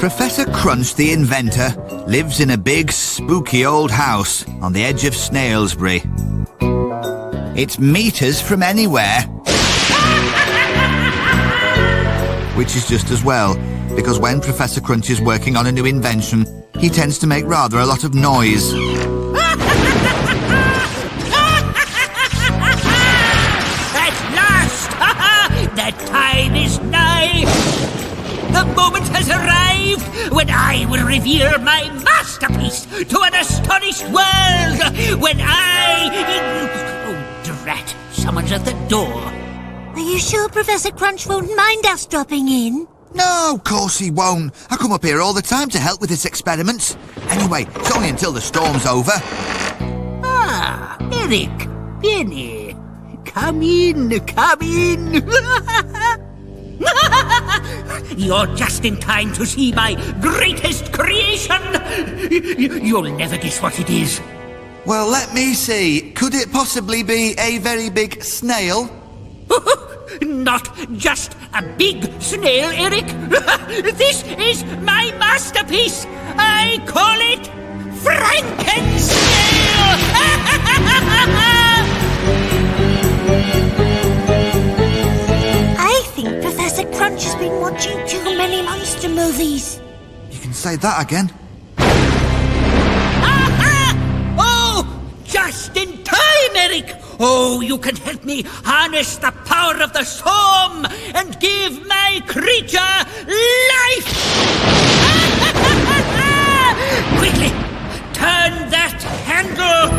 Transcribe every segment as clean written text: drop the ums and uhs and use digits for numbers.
Professor Crunch the inventor lives in a big, spooky old house on the edge of Snailsbury. It's meters from anywhere. Which is just as well, because when Professor Crunch is working on a new invention, he tends to make rather a lot of noise. At last! The time is nigh! The moment has arrived when I will reveal my masterpiece to an astonished world! When I... Oh, drat! Someone's at the door. Are you sure Professor Crunch won't mind us dropping in? No, of course he won't. I come up here all the time to help with his experiments. Anyway, it's only until the storm's over. Ah, Eric, Penny. Come in, come in. You're just in time to see my greatest creation. You'll never guess what it is. Well, let me see. Could it possibly be a very big snail? Not just a big snail, Eric. This is my masterpiece. I call it Snail. I think Professor Crunch has been watching too many monster movies. You can say that again. Aha! Oh, just in time, Eric. Oh, you can help me harness the power of the storm and give my creature life! Quickly, turn that handle!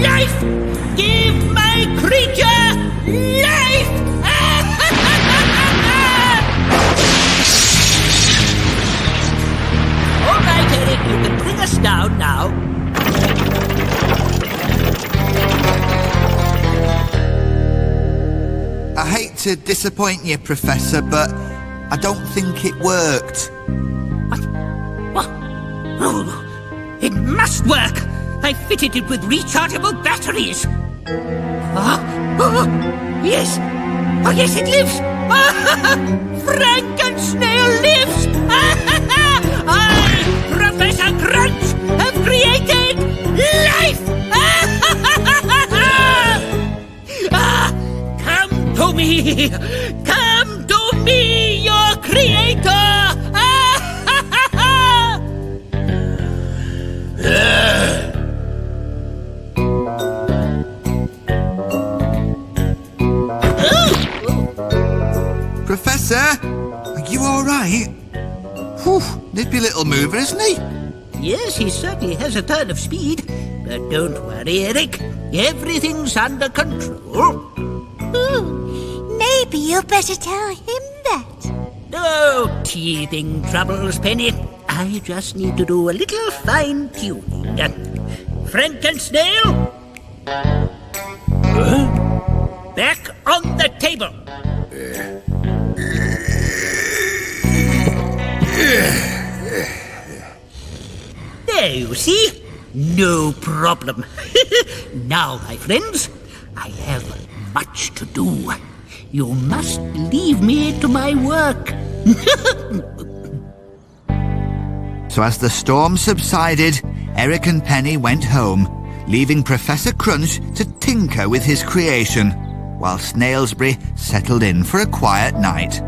Life! Give my creature life! All right, Eric, you can bring us down now. I hate to disappoint you, Professor, but I don't think it worked. What? Oh, it must work! I fitted it with rechargeable batteries. Oh, yes. Oh, yes, it lives. Snail lives. I, Professor Crunch, have created life. Come to me. Come to me, your creator. Professor, are you all right? Whew, nippy little mover, isn't he? Yes, he certainly has a turn of speed. But don't worry, Eric. Everything's under control. Ooh, maybe you'd better tell him that. No teething troubles, Penny. I just need to do a little fine-tuning. Snail? Back on the table. There, you see? No problem. Now, my friends, I have much to do. You must leave me to my work. So as the storm subsided, Eric and Penny went home, leaving Professor Crunch to tinker with his creation, while Snailsbury settled in for a quiet night.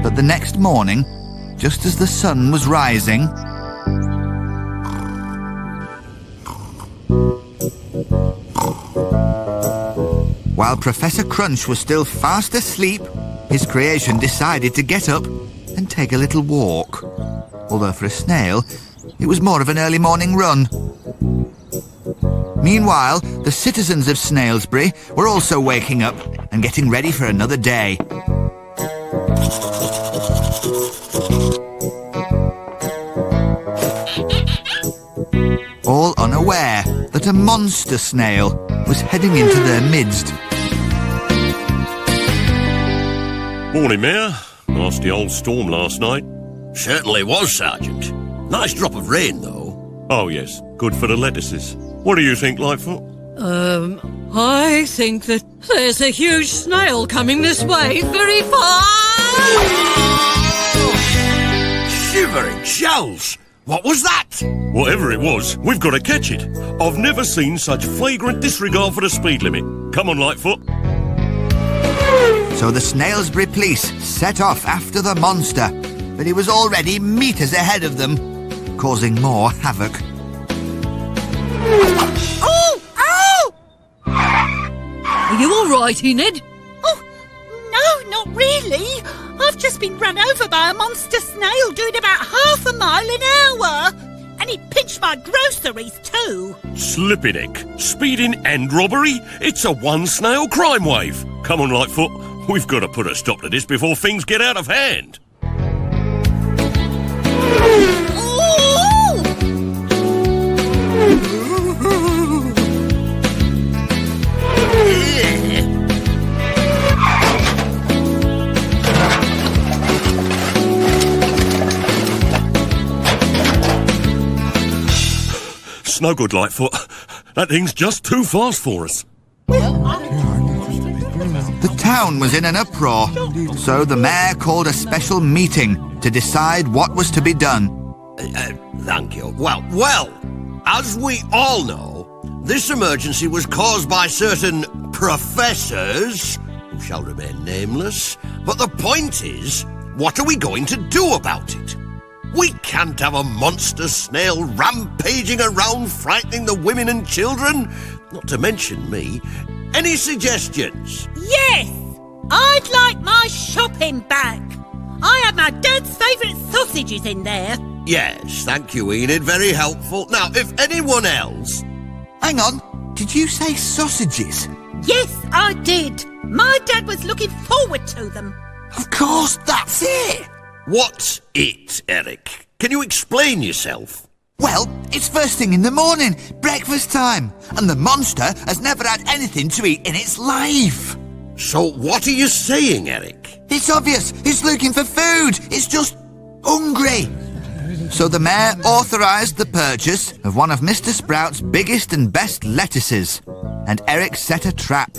But the next morning, just as the sun was rising, while Professor Crunch was still fast asleep, his creation decided to get up and take a little walk. Although for a snail, it was more of an early morning run. Meanwhile, the citizens of Snailsbury were also waking up and getting ready for another day. All unaware that that a monster snail was heading into their midst. Morning, Mayor. Nasty old storm last night. Certainly was, Sergeant. Nice drop of rain, though. Oh, yes. Good for the lettuces. What do you think, Lightfoot? I think that there's a huge snail coming this way very fast. Shivering shells! What was that? Whatever it was, we've got to catch it. I've never seen such flagrant disregard for the speed limit. Come on, Lightfoot. So the Snailsbury police set off after the monster, but he was already meters ahead of them, causing more havoc. Oh! Oh! Are you all right, Enid? Oh, no, not really. I've just been run over by a monster snail doing about half a mile an hour. And he pinched my groceries too. Slipping heck. Speeding and robbery? It's a one-snail crime wave. Come on, Lightfoot. We've got to put a stop to this before things get out of hand. It's no good, Lightfoot. That thing's just too fast for us. The town was in an uproar, so the mayor called a special meeting to decide what was to be done. Thank you. Well, as we all know, this emergency was caused by certain professors, who shall remain nameless. But the point is, what are we going to do about it? We can't have a monster snail rampaging around frightening the women and children, not to mention me. Any suggestions? Yes! I'd like my shopping back. I had my dad's favourite sausages in there. Yes, thank you, Enid. Very helpful. Now, if anyone else... Hang on, did you say sausages? Yes, I did. My dad was looking forward to them. Of course, that's it! What's it, Eric? Can you explain yourself? Well, it's first thing in the morning, breakfast time, and the monster has never had anything to eat in its life. So what are you saying, Eric? It's obvious, it's looking for food, it's just hungry. So the mayor authorised the purchase of one of Mr. Sprout's biggest and best lettuces, and Eric set a trap.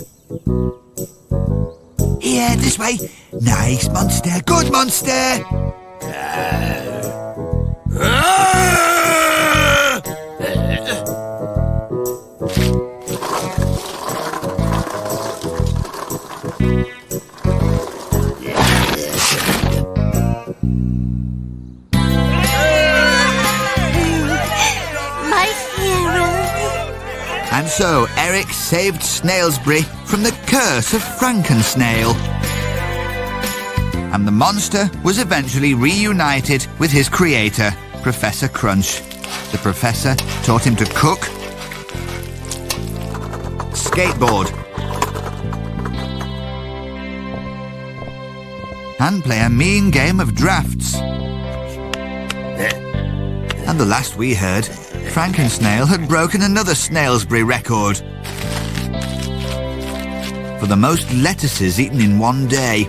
Here, this way. Nice monster, good monster. My hero. And so Eric saved Snailsbury from the curse of Frankensnail. And the monster was eventually reunited with his creator, Professor Crunch. The professor taught him to cook, skateboard, and play a mean game of drafts. And the last we heard, Frankensnail had broken another Snailsbury record for the most lettuces eaten in one day.